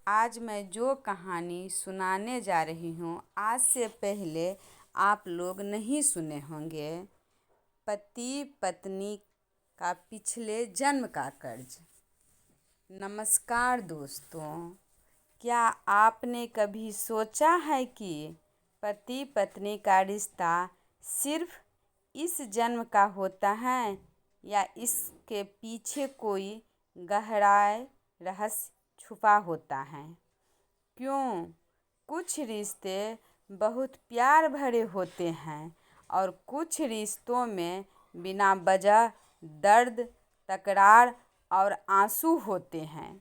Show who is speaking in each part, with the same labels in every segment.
Speaker 1: आज मैं जो कहानी सुनाने जा रही हूँ आज से पहले आप लोग नहीं सुने होंगे। पति पत्नी का पिछले जन्म का कर्ज। नमस्कार दोस्तों, क्या आपने कभी सोचा है कि पति पत्नी का रिश्ता सिर्फ इस जन्म का होता है या इसके पीछे कोई गहरा रहस्य छुपा होता है? क्यों कुछ रिश्ते बहुत प्यार भरे होते हैं और कुछ रिश्तों में बिना वजह दर्द, तकरार और आंसू होते हैं।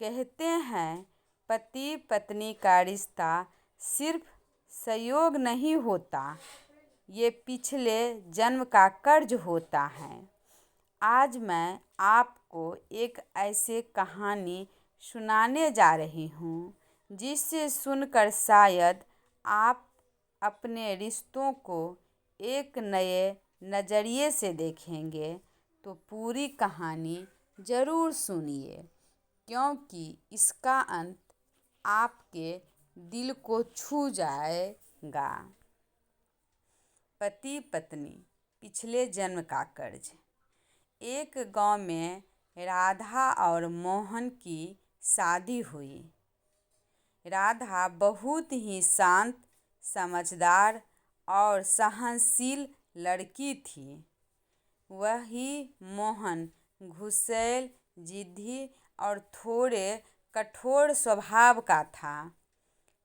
Speaker 1: कहते हैं पति पत्नी का रिश्ता सिर्फ संयोग नहीं होता, ये पिछले जन्म का कर्ज होता है। आज मैं आपको एक ऐसी कहानी सुनाने जा रही हूँ जिसे सुनकर शायद आप अपने रिश्तों को एक नए नज़रिए से देखेंगे। तो पूरी कहानी ज़रूर सुनिए, क्योंकि इसका अंत आपके दिल को छू जाएगा। पति पत्नी पिछले जन्म का कर्ज। एक गांव में राधा और मोहन की शादी हुई। राधा बहुत ही शांत, समझदार और सहनशील लड़की थी। वही मोहन गुस्सैल, जिद्दी और थोड़े कठोर स्वभाव का था।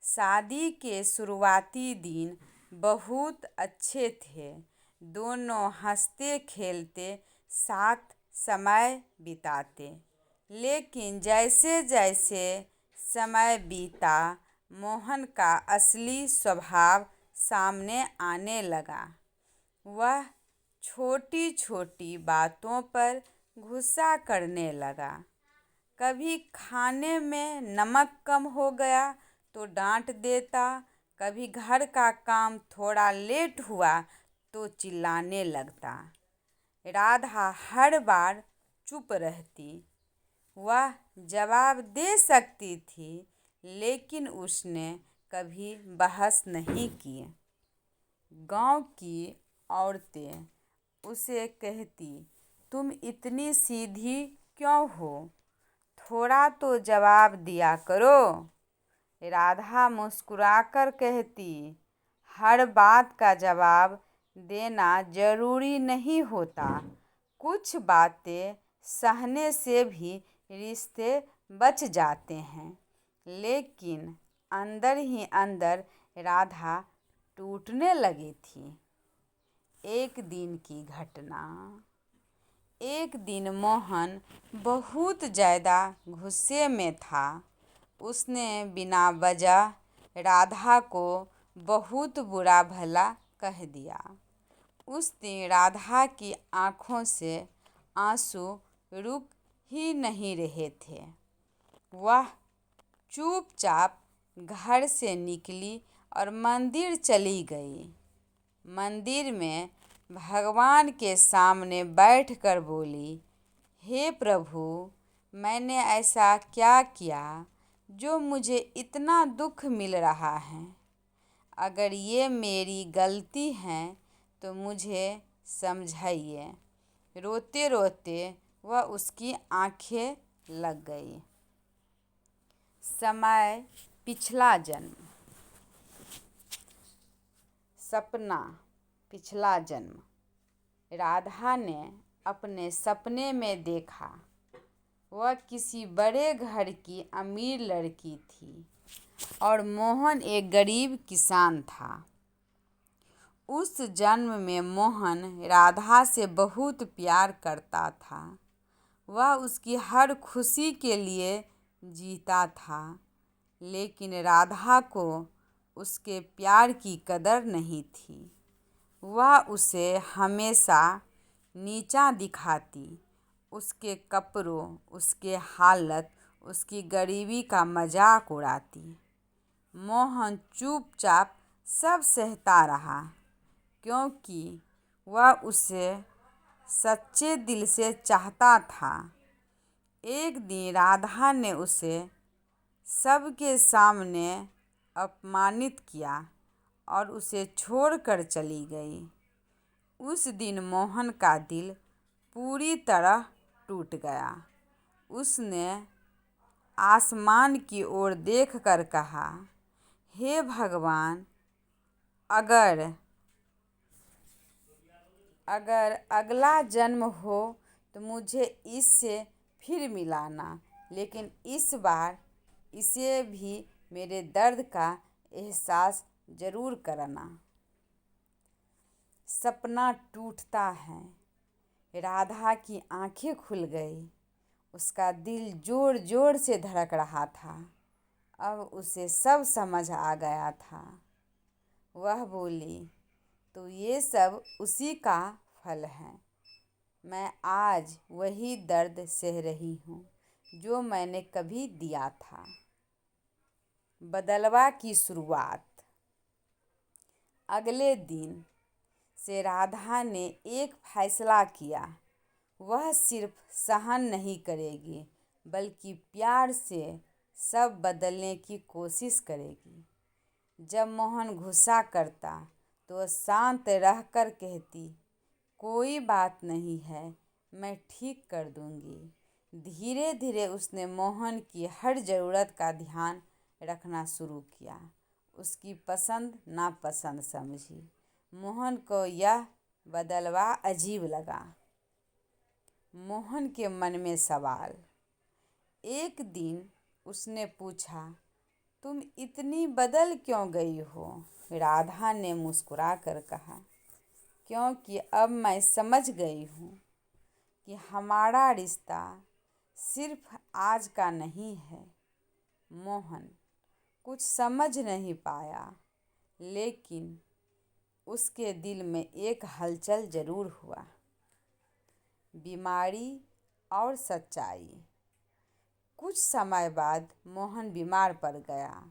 Speaker 1: शादी के शुरुआती दिन बहुत अच्छे थे। दोनों हंसते खेलते साथ समय बिताते। लेकिन जैसे जैसे समय बीता, मोहन का असली स्वभाव सामने आने लगा। वह छोटी छोटी बातों पर गुस्सा करने लगा। कभी खाने में नमक कम हो गया तो डांट देता, कभी घर का काम थोड़ा लेट हुआ तो चिल्लाने लगता। राधा हर बार चुप रहती। वह जवाब दे सकती थी, लेकिन उसने कभी बहस नहीं की। गांव की औरतें उसे कहती, तुम इतनी सीधी क्यों हो? थोड़ा तो जवाब दिया करो। राधा मुस्कुराकर कहती, हर बात का जवाब देना जरूरी नहीं होता। कुछ बातें सहने से भी रिश्ते बच जाते हैं। लेकिन अंदर ही अंदर राधा टूटने लगी थी। एक दिन की घटना। एक दिन मोहन बहुत ज़्यादा गुस्से में था। उसने बिना वजह राधा को बहुत बुरा भला कह दिया। उस दिन राधा की आंखों से आंसू रुक ही नहीं रहे थे। वह चुपचाप घर से निकली और मंदिर चली गई। मंदिर में भगवान के सामने बैठकर बोली, हे प्रभु, मैंने ऐसा क्या किया जो मुझे इतना दुख मिल रहा है? अगर ये मेरी गलती है तो मुझे समझाइए। रोते रोते वह उसकी आंखें लग गई। समय पिछला जन्म। सपना पिछला जन्म। राधा ने अपने सपने में देखा, वह किसी बड़े घर की अमीर लड़की थी और मोहन एक गरीब किसान था। उस जन्म में मोहन राधा से बहुत प्यार करता था। वह उसकी हर खुशी के लिए जीता था। लेकिन राधा को उसके प्यार की कदर नहीं थी। वह उसे हमेशा नीचा दिखाती। उसके कपड़ों, उसके हालत, उसकी गरीबी का मजाक उड़ाती। मोहन चुपचाप सब सहता रहा, क्योंकि वह उसे सच्चे दिल से चाहता था। एक दिन राधा ने उसे सबके सामने अपमानित किया और उसे छोड़कर चली गई। उस दिन मोहन का दिल पूरी तरह टूट गया। उसने आसमान की ओर देखकर कहा, हे भगवान, अगर अगला जन्म हो तो मुझे इससे फिर मिलाना, लेकिन इस बार इसे भी मेरे दर्द का एहसास जरूर कराना। सपना टूटता है। राधा की आंखें खुल गई। उसका दिल जोर जोर से धड़क रहा था। अब उसे सब समझ आ गया था। वह बोली, तो ये सब उसी का फल है। मैं आज वही दर्द सह रही हूँ जो मैंने कभी दिया था। बदलवा की शुरुआत। अगले दिन से राधा ने एक फैसला किया। वह सिर्फ सहन नहीं करेगी, बल्कि प्यार से सब बदलने की कोशिश करेगी। जब मोहन गुस्सा करता तो वह शांत रहकर कहती, कोई बात नहीं है, मैं ठीक कर दूंगी। धीरे धीरे उसने मोहन की हर ज़रूरत का ध्यान रखना शुरू किया। उसकी पसंद नापसंद समझी। मोहन को यह बदलाव अजीब लगा। मोहन के मन में सवाल। एक दिन उसने पूछा, तुम इतनी बदल क्यों गई हो? राधा ने मुस्कुराकर कहा, क्योंकि अब मैं समझ गई हूँ कि हमारा रिश्ता सिर्फ आज का नहीं है। मोहन कुछ समझ नहीं पाया, लेकिन उसके दिल में एक हलचल जरूर हुआ। बीमारी और सच्चाई। कुछ समय बाद मोहन बीमार पड़ गया।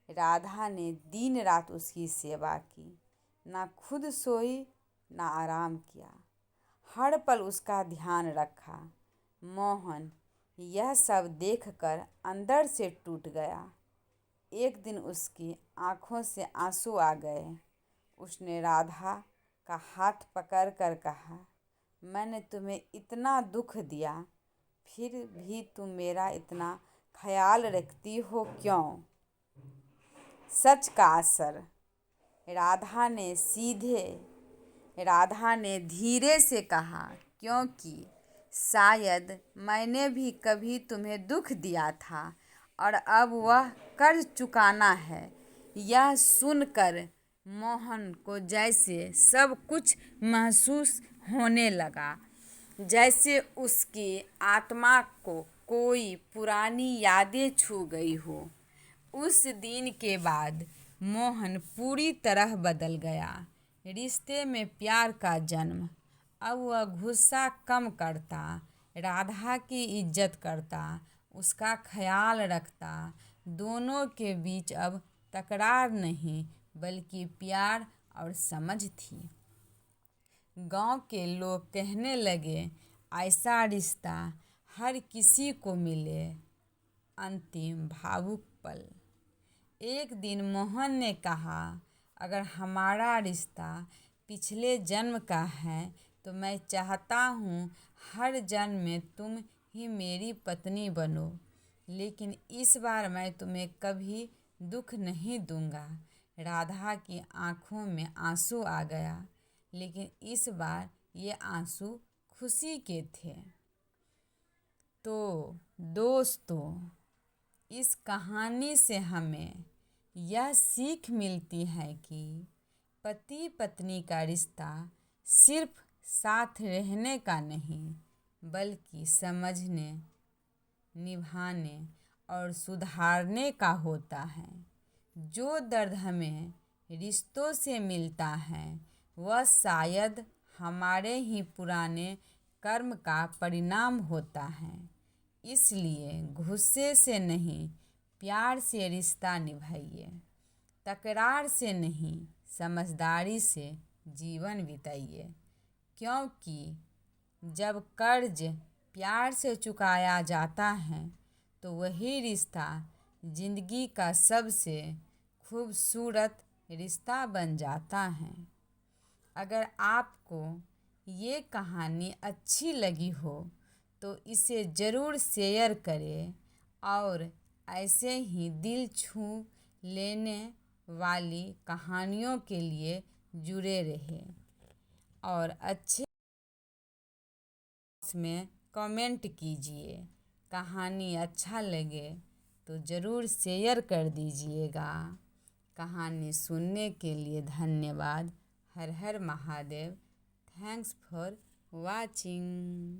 Speaker 1: राधा ने दिन रात उसकी सेवा की, ना खुद सोई ना आराम किया, हर पल उसका ध्यान रखा। मोहन यह सब देखकर अंदर से टूट गया। एक दिन उसकी आंखों से आंसू आ गए। उसने राधा का हाथ पकड़कर कहा, मैंने तुम्हें इतना दुख दिया, फिर भी तुम मेरा इतना ख्याल रखती हो क्यों? सच का असर। राधा ने धीरे से कहा, क्योंकि शायद मैंने भी कभी तुम्हें दुख दिया था और अब वह कर्ज चुकाना है। यह सुनकर मोहन को जैसे सब कुछ महसूस होने लगा, जैसे उसकी आत्मा को कोई पुरानी यादें छू गई हो। उस दिन के बाद मोहन पूरी तरह बदल गया। रिश्ते में प्यार का जन्म। अब वह गुस्सा कम करता, राधा की इज्जत करता, उसका ख्याल रखता। दोनों के बीच अब तकरार नहीं, बल्कि प्यार और समझ थी। गांव के लोग कहने लगे, ऐसा रिश्ता हर किसी को मिले। अंतिम भावुक पल। एक दिन मोहन ने कहा, अगर हमारा रिश्ता पिछले जन्म का है तो मैं चाहता हूँ हर जन्म में तुम ही मेरी पत्नी बनो, लेकिन इस बार मैं तुम्हें कभी दुख नहीं दूंगा। राधा की आंखों में आंसू आ गया, लेकिन इस बार ये आंसू खुशी के थे। तो दोस्तों, इस कहानी से हमें यह सीख मिलती है कि पति पत्नी का रिश्ता सिर्फ साथ रहने का नहीं, बल्कि समझने, निभाने और सुधारने का होता है। जो दर्द हमें रिश्तों से मिलता है, वह शायद हमारे ही पुराने कर्म का परिणाम होता है। इसलिए गुस्से से नहीं, प्यार से रिश्ता निभाइए। तकरार से नहीं, समझदारी से जीवन बिताइए। क्योंकि जब कर्ज प्यार से चुकाया जाता है तो वही रिश्ता ज़िंदगी का सबसे खूबसूरत रिश्ता बन जाता है। अगर आपको ये कहानी अच्छी लगी हो तो इसे ज़रूर शेयर करें और ऐसे ही दिल छू लेने वाली कहानियों के लिए जुड़े रहें और अच्छे में कमेंट कीजिए। कहानी अच्छा लगे तो ज़रूर शेयर कर दीजिएगा। कहानी सुनने के लिए धन्यवाद। हर हर महादेव। Thanks for watching.